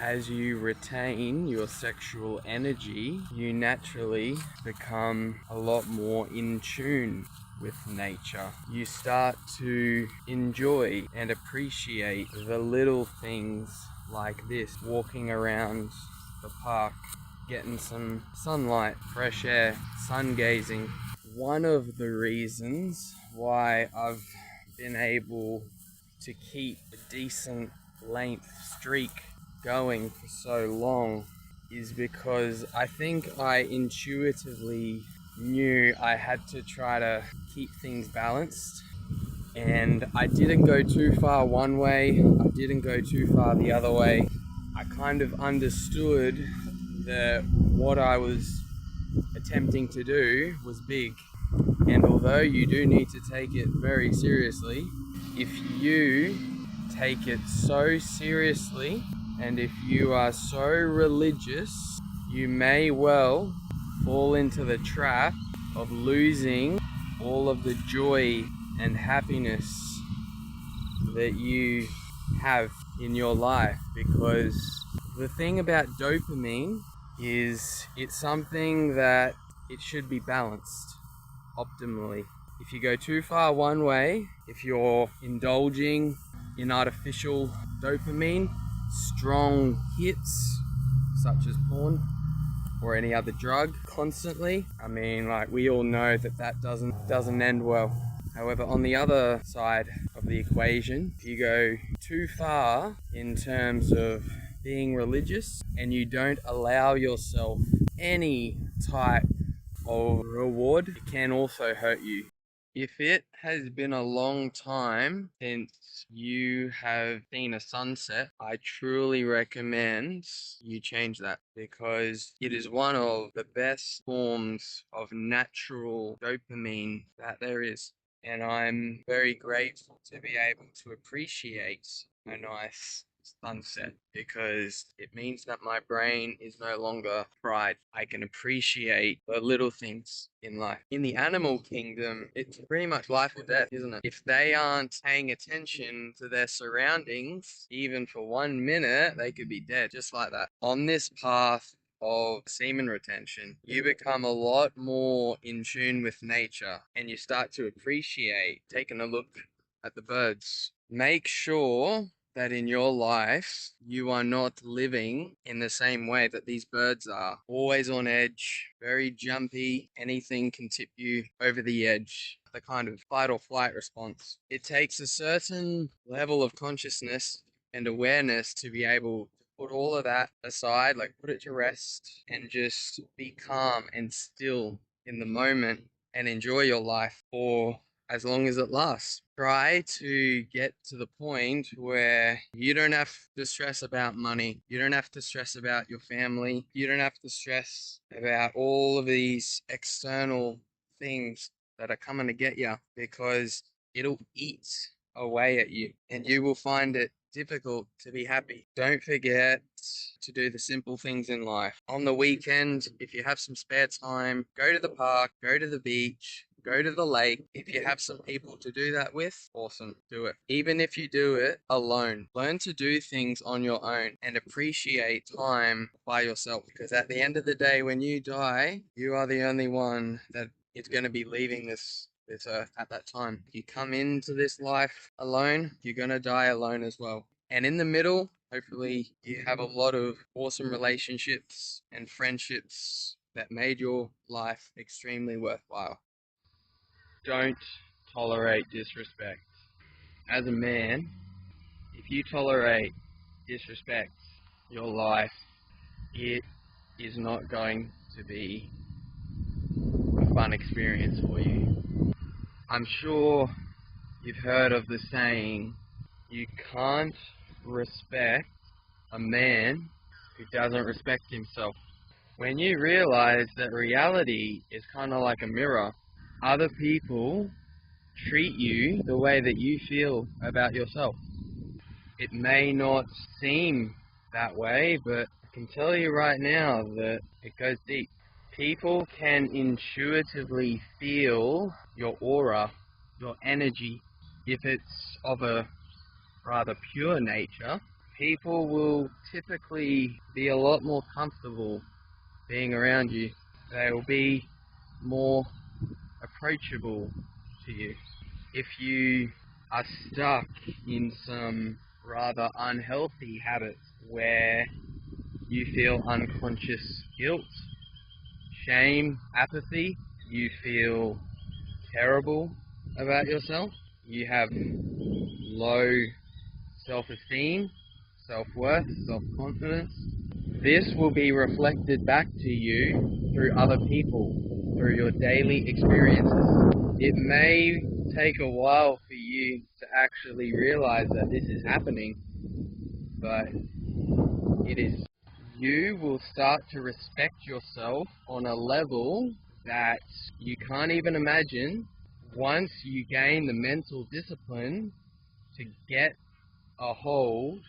as you retain your sexual energy, you naturally become a lot more in tune with nature. You start to enjoy and appreciate the little things like this, walking around the park, getting some sunlight, fresh air, sun gazing. One of the reasons why I've been able to keep a decent length streak going for so long is because I think I intuitively knew I had to try to keep things balanced, and I didn't go too far one way, I didn't go too far the other way. I kind of understood that what I was attempting to do was big, and although you do need to take it very seriously, if you take it so seriously and if you are so religious, you may well fall into the trap of losing all of the joy and happiness that you have in your life. Because the thing about dopamine is it's something that it should be balanced optimally. If you go too far one way, if you're indulging in artificial dopamine, strong hits such as porn or any other drug constantly, I mean, like, we all know that doesn't end well. However, on the other side of the equation, if you go too far in terms of being religious and you don't allow yourself any type of reward, it can also hurt you. If it has been a long time since you have seen a sunset, I truly recommend you change that, because it is one of the best forms of natural dopamine that there is. And I'm very grateful to be able to appreciate a nice sunset, because it means that my brain is no longer fried. I can appreciate the little things in life. In the animal kingdom, it's pretty much life or death, isn't it? If they aren't paying attention to their surroundings, even for 1 minute, they could be dead, just like that. On this path of semen retention, you become a lot more in tune with nature, and you start to appreciate taking a look at the birds. Make sure that in your life you are not living in the same way that these birds are. Always on edge, very jumpy, anything can tip you over the edge. The kind of fight or flight response. It takes a certain level of consciousness and awareness to be able to put all of that aside, like put it to rest, and just be calm and still in the moment and enjoy your life for as long as it lasts. Try to get to the point where you don't have to stress about money. You don't have to stress about your family. You don't have to stress about all of these external things that are coming to get you, because it'll eat away at you and you will find it difficult to be happy. Don't forget to do the simple things in life. On the weekend, if you have some spare time, go to the park, go to the beach, go to the lake. If you have some people to do that with, awesome, do it. Even if you do it alone, learn to do things on your own and appreciate time by yourself, because at the end of the day, when you die, you are the only one that is going to be leaving this earth at that time. If you come into this life alone, you're going to die alone as well. And in the middle, hopefully you have a lot of awesome relationships and friendships that made your life extremely worthwhile. Don't tolerate disrespect. As a man, if you tolerate disrespect, your life, it is not going to be a fun experience for you. I'm sure you've heard of the saying, you can't respect a man who doesn't respect himself. When you realize that reality is kind of like a mirror, other people treat you the way that you feel about yourself. It may not seem that way, but I can tell you right now that it goes deep. People can intuitively feel your aura, your energy. If it's of a rather pure nature, people will typically be a lot more comfortable being around you. They will be more approachable to you. If you are stuck in some rather unhealthy habits where you feel unconscious guilt, shame, apathy, you feel terrible about yourself, you have low self-esteem, self-worth, self-confidence, this will be reflected back to you through other people, through your daily experiences. It may take a while for you to actually realize that this is happening, but it is. You will start to respect yourself on a level that you can't even imagine once you gain the mental discipline to get a hold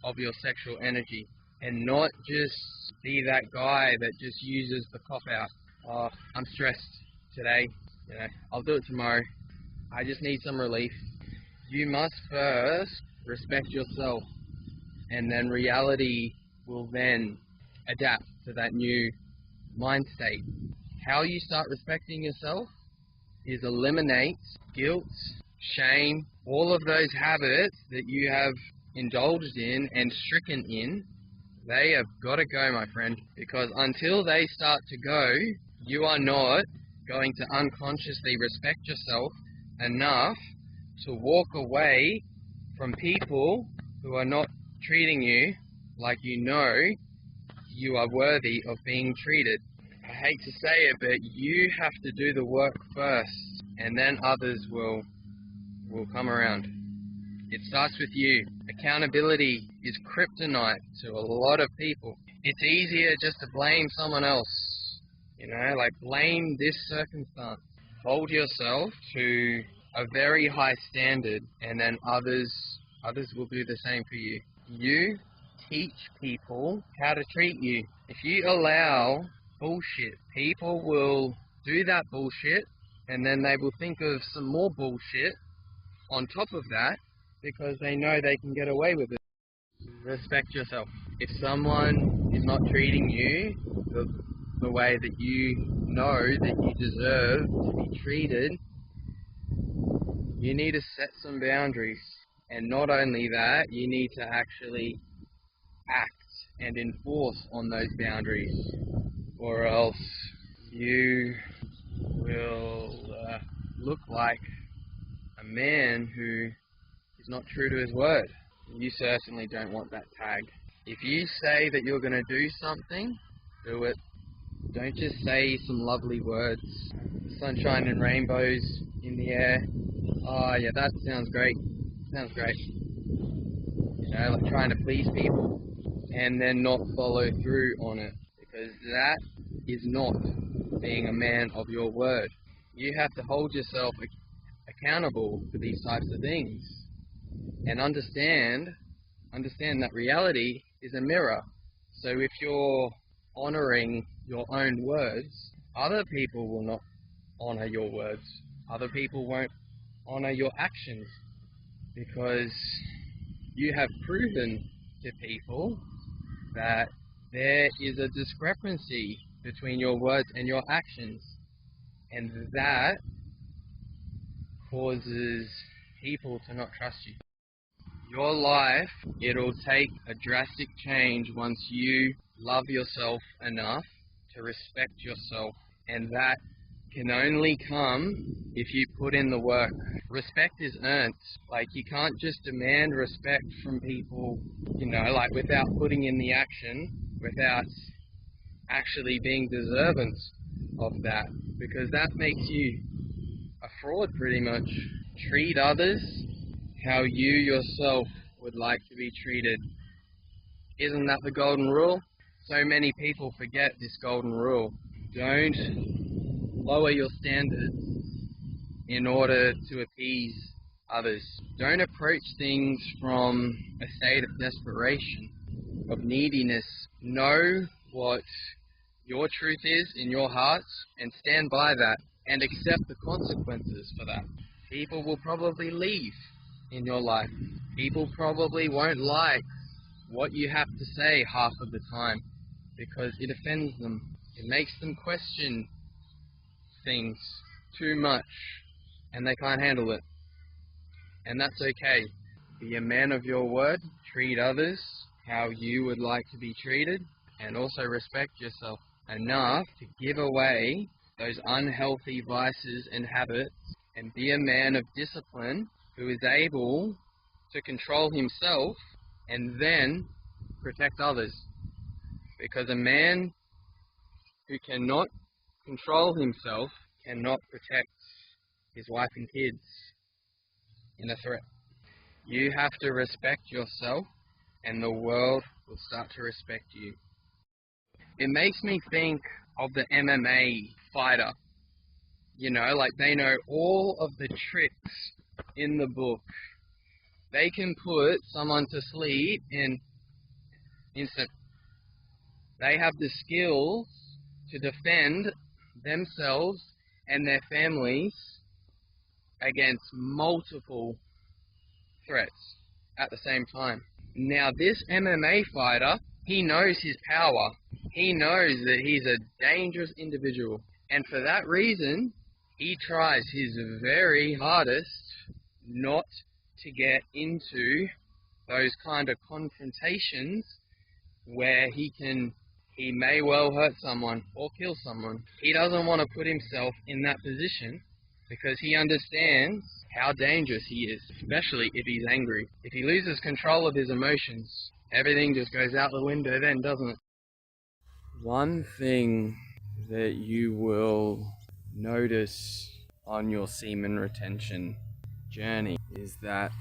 of your sexual energy and not just be that guy that just uses the cop out. Oh, I'm stressed today, I'll do it tomorrow. I just need some relief. You must first respect yourself, and then reality will then adapt to that new mind state. How you start respecting yourself is eliminate guilt, shame, all of those habits that you have indulged in and stricken in. They have got to go, my friend, because until they start to go, you are not going to unconsciously respect yourself enough to walk away from people who are not treating you like you are worthy of being treated. I hate to say it, but you have to do the work first, and then others will come around. It starts with you. Accountability is kryptonite to a lot of people. It's easier just to blame someone else, like blame this circumstance. Hold yourself to a very high standard, and then others will do the same for you. You teach people how to treat you. If you allow bullshit, people will do that bullshit, and then they will think of some more bullshit on top of that because they know they can get away with it. Respect yourself. If someone is not treating you the way that you know that you deserve to be treated, you need to set some boundaries. And not only that, you need to actually act and enforce on those boundaries, or else you will look like a man who is not true to his word. You certainly don't want that tag. If you say that you're going to do something, do it. Don't just say some lovely words. Sunshine and rainbows in the air. Oh yeah, that sounds great. Sounds great. Like trying to please people and then not follow through on it, because that is not being a man of your word. You have to hold yourself accountable for these types of things, and understand that reality is a mirror. So if you're honoring your own words, other people will not honor your words. Other people won't honor your actions, because you have proven to people that there is a discrepancy between your words and your actions, and that causes people to not trust you. Your life, it'll take a drastic change once you love yourself enough to respect yourself, and that can only come if you put in the work. Respect is earned. Like, you can't just demand respect from people, like without putting in the action, without actually being deserving of that, because that makes you a fraud pretty much. Treat others how you yourself would like to be treated. Isn't that the golden rule? So many people forget this golden rule. Don't lower your standards in order to appease others. Don't approach things from a state of desperation, of neediness. Know what your truth is in your heart and stand by that, and accept the consequences for that. People will probably leave in your life. People probably won't like what you have to say half of the time, because it offends them. It makes them question things too much, and they can't handle it. And that's okay. Be a man of your word, treat others how you would like to be treated, and also respect yourself enough to give away those unhealthy vices and habits, and be a man of discipline who is able to control himself and then protect others. Because a man who cannot control himself cannot protect his wife and kids in a threat. You have to respect yourself, and the world will start to respect you. It makes me think of the MMA fighter. You know, like they know all of the tricks in the book. They can put someone to sleep in instant. They have the skills to defend themselves and their families against multiple threats at the same time. Now, this MMA fighter, he knows his power. He knows that he's a dangerous individual. And for that reason, he tries his very hardest not to get into those kind of confrontations where he may well hurt someone or kill someone. He doesn't want to put himself in that position because he understands how dangerous he is, especially if he's angry. If he loses control of his emotions, everything just goes out the window then, doesn't it? One thing that you will notice on your semen retention journey is that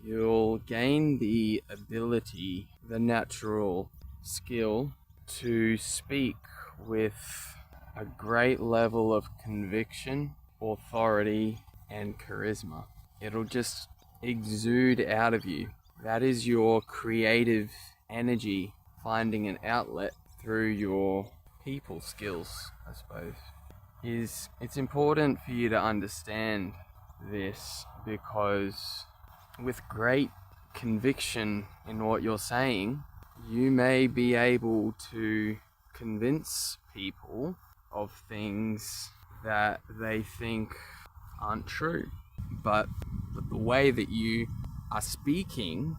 you'll gain the ability, the natural skill to speak with a great level of conviction, authority, and charisma. It'll just exude out of you. That is your creative energy finding an outlet through your people skills, I suppose. It's important for you to understand this, because with great conviction in what you're saying, you may be able to convince people of things that they think aren't true. But the way that you are speaking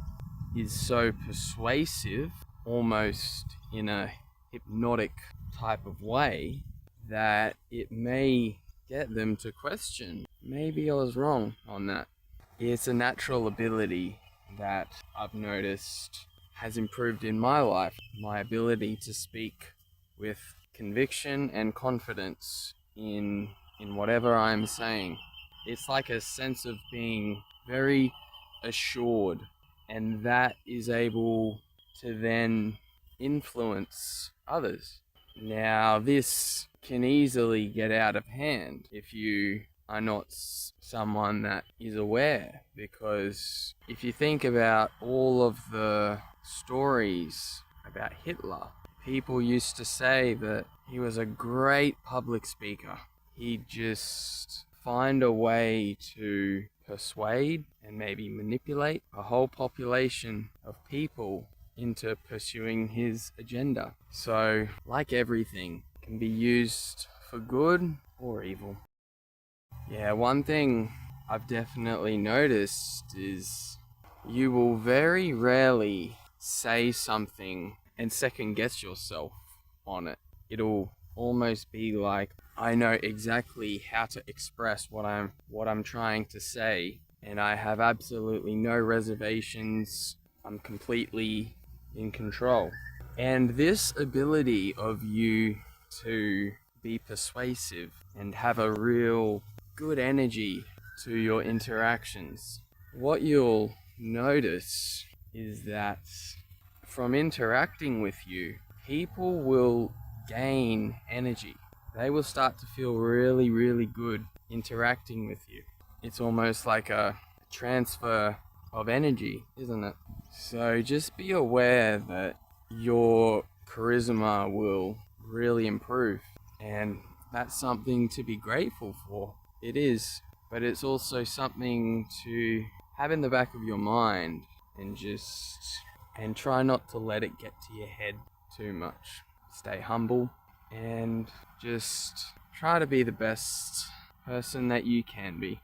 is so persuasive, almost in a hypnotic type of way, that it may get them to question, maybe I was wrong on that. It's a natural ability that I've noticed has improved in my life, my ability to speak with conviction and confidence in whatever I'm saying. It's like a sense of being very assured, and that is able to then influence others. Now, this can easily get out of hand if you are not someone that is aware, because if you think about all of the stories about Hitler, people used to say that he was a great public speaker. He'd just find a way to persuade and maybe manipulate a whole population of people into pursuing his agenda. So, like everything, can be used for good or evil. Yeah, one thing I've definitely noticed is you will very rarely say something and second guess yourself on it. It'll almost be like, I know exactly how to express what I'm trying to say, and I have absolutely no reservations. I'm completely in control. And this ability of you to be persuasive and have a real good energy to your interactions, what you'll notice is that from interacting with you, people will gain energy. They will start to feel really, really good interacting with you. It's almost like a transfer of energy, isn't it? So just be aware that your charisma will really improve, and that's something to be grateful for. It is, but it's also something to have in the back of your mind and just and try not to let it get to your head too much. Stay humble and just try to be the best person that you can be.